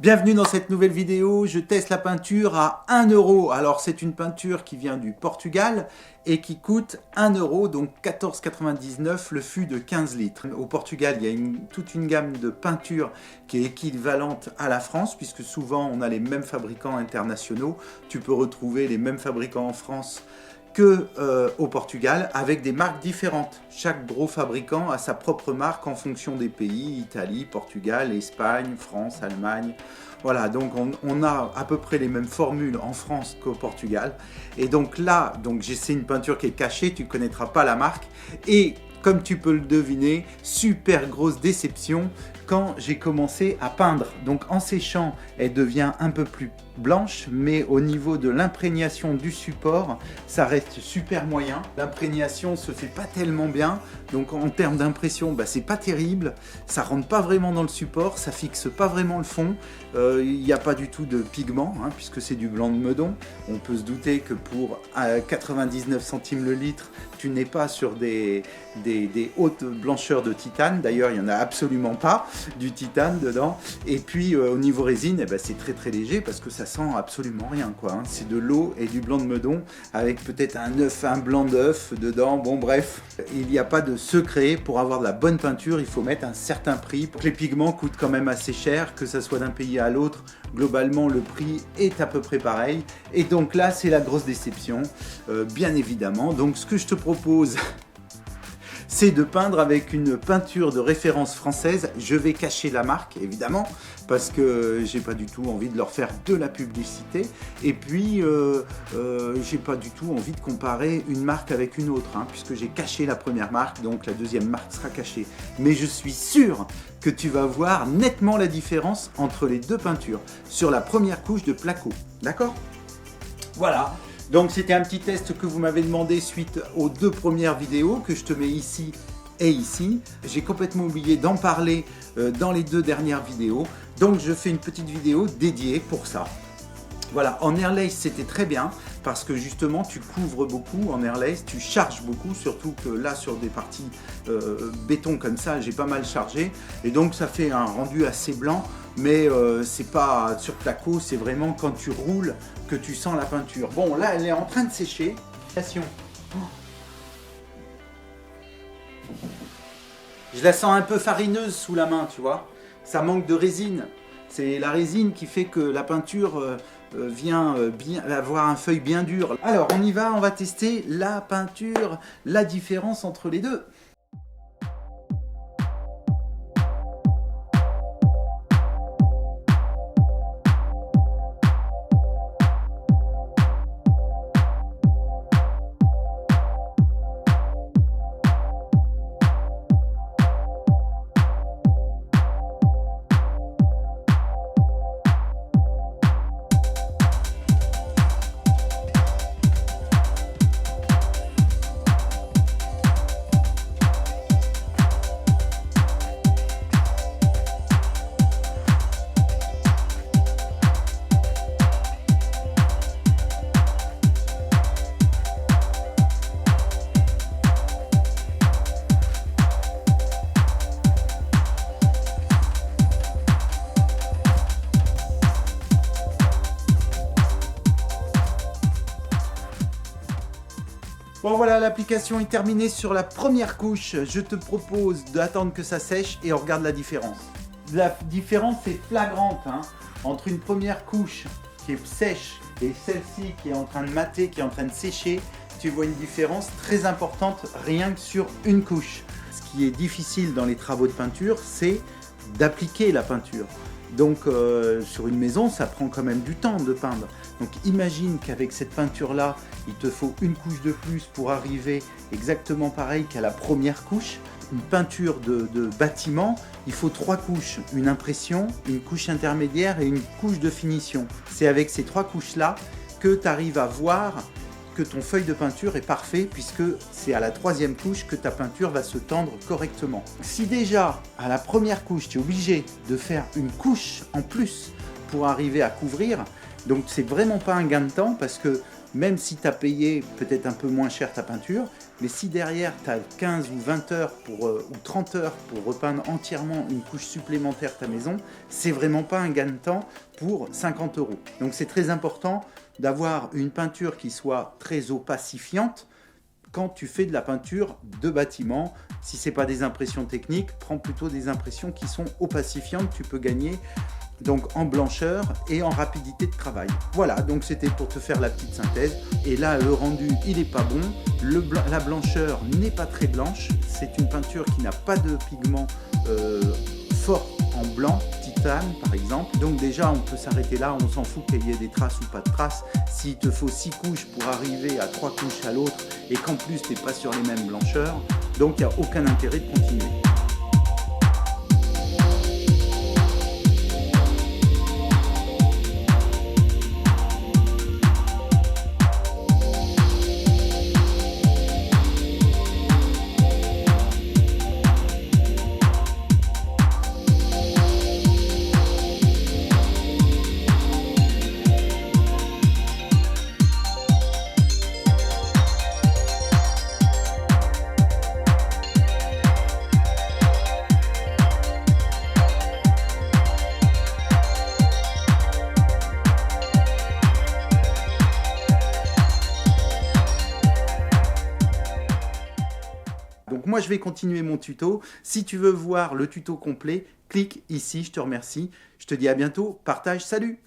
Bienvenue dans cette nouvelle vidéo, je teste la peinture à 1 €. Alors c'est une peinture qui vient du Portugal et qui coûte 1 €, donc 14,99 le fût de 15 litres. Au Portugal, il y a toute une gamme de peinture qui est équivalente à la France, puisque souvent on a les mêmes fabricants internationaux. Tu peux retrouver les mêmes fabricants en France que au Portugal, avec des marques différentes. Chaque gros fabricant a sa propre marque en fonction des pays, Italie, Portugal, Espagne, France, Allemagne. Voilà, donc on a à peu près les mêmes formules en France qu'au Portugal. Et donc là, c'est une peinture qui est cachée, tu ne connaîtras pas la marque. Et comme tu peux le deviner, super grosse déception quand j'ai commencé à peindre. Donc en séchant, elle devient un peu plus blanche, mais au niveau de l'imprégnation du support, ça reste super moyen. L'imprégnation se fait pas tellement bien, donc en termes d'impression, c'est pas terrible. Ça rentre pas vraiment dans le support, ça fixe pas vraiment le fond. Il n'y a pas du tout de pigment, puisque c'est du blanc de Meudon. On peut se douter que pour 99 centimes le litre, tu n'es pas sur des hautes blancheurs de titane. D'ailleurs, il n'y en a absolument pas du titane dedans. Et puis au niveau résine, c'est très très léger parce que ça sent absolument rien, quoi. C'est de l'eau et du blanc de Meudon avec peut-être un blanc d'œuf dedans. Bon bref, il n'y a pas de secret. Pour avoir de la bonne peinture, il faut mettre un certain prix. Les pigments coûtent quand même assez cher, que ça soit d'un pays à l'autre. Globalement, le prix est à peu près pareil. Et donc là, c'est la grosse déception, bien évidemment. Donc ce que je te propose, c'est de peindre avec une peinture de référence française. Je vais cacher la marque, évidemment, parce que j'ai pas du tout envie de leur faire de la publicité. Et puis, j'ai pas du tout envie de comparer une marque avec une autre, puisque j'ai caché la première marque, donc la deuxième marque sera cachée. Mais je suis sûr que tu vas voir nettement la différence entre les deux peintures sur la première couche de placo. D'accord ? Voilà. Donc c'était un petit test que vous m'avez demandé suite aux deux premières vidéos que je te mets ici et ici. J'ai complètement oublié d'en parler dans les deux dernières vidéos. Donc je fais une petite vidéo dédiée pour ça. Voilà, en airlace c'était très bien parce que justement tu couvres beaucoup en airlace, tu charges beaucoup, surtout que là sur des parties béton comme ça, j'ai pas mal chargé et donc ça fait un rendu assez blanc, mais c'est pas sur placo, c'est vraiment quand tu roules que tu sens la peinture. Bon, là elle est en train de sécher. Attention. Je la sens un peu farineuse sous la main, tu vois. Ça manque de résine. C'est la résine qui fait que la peinture vient avoir un feuille bien dur. Alors on y va, on va tester la peinture, la différence entre les deux. Bon voilà, l'application est terminée sur la première couche. Je te propose d'attendre que ça sèche et on regarde la différence. La différence est flagrante entre une première couche qui est sèche et celle-ci qui est en train de mater, qui est en train de sécher. Tu vois une différence très importante rien que sur une couche. Ce qui est difficile dans les travaux de peinture, c'est d'appliquer la peinture. Donc sur une maison, ça prend quand même du temps de peindre. Donc imagine qu'avec cette peinture-là, il te faut une couche de plus pour arriver exactement pareil qu'à la première couche. Une peinture de bâtiment, il faut 3 couches. Une impression, une couche intermédiaire et une couche de finition. C'est avec ces 3 couches-là que tu arrives à voir que ton feuille de peinture est parfait, puisque c'est à la 3e couche que ta peinture va se tendre correctement. Si déjà à la première couche tu es obligé de faire une couche en plus pour arriver à couvrir, donc c'est vraiment pas un gain de temps, parce que même si tu as payé peut-être un peu moins cher ta peinture, mais si derrière tu as 15 ou 20 heures ou 30 heures pour repeindre entièrement une couche supplémentaire ta maison, c'est vraiment pas un gain de temps pour 50 euros. Donc c'est très important d'avoir une peinture qui soit très opacifiante quand tu fais de la peinture de bâtiment. Si ce n'est pas des impressions techniques, prends plutôt des impressions qui sont opacifiantes, tu peux gagner donc en blancheur et en rapidité de travail. Voilà, donc c'était pour te faire la petite synthèse. Et là, le rendu, il n'est pas bon. La blancheur n'est pas très blanche. C'est une peinture qui n'a pas de pigment fort en blanc, titane par exemple. Donc déjà, on peut s'arrêter là. On s'en fout qu'il y ait des traces ou pas de traces. S'il te faut 6 couches pour arriver à 3 couches à l'autre et qu'en plus, tu n'es pas sur les mêmes blancheurs, donc il n'y a aucun intérêt de continuer. Donc moi je vais continuer mon tuto. Si tu veux voir le tuto complet, clique ici, je te remercie. Je te dis à bientôt, partage, salut!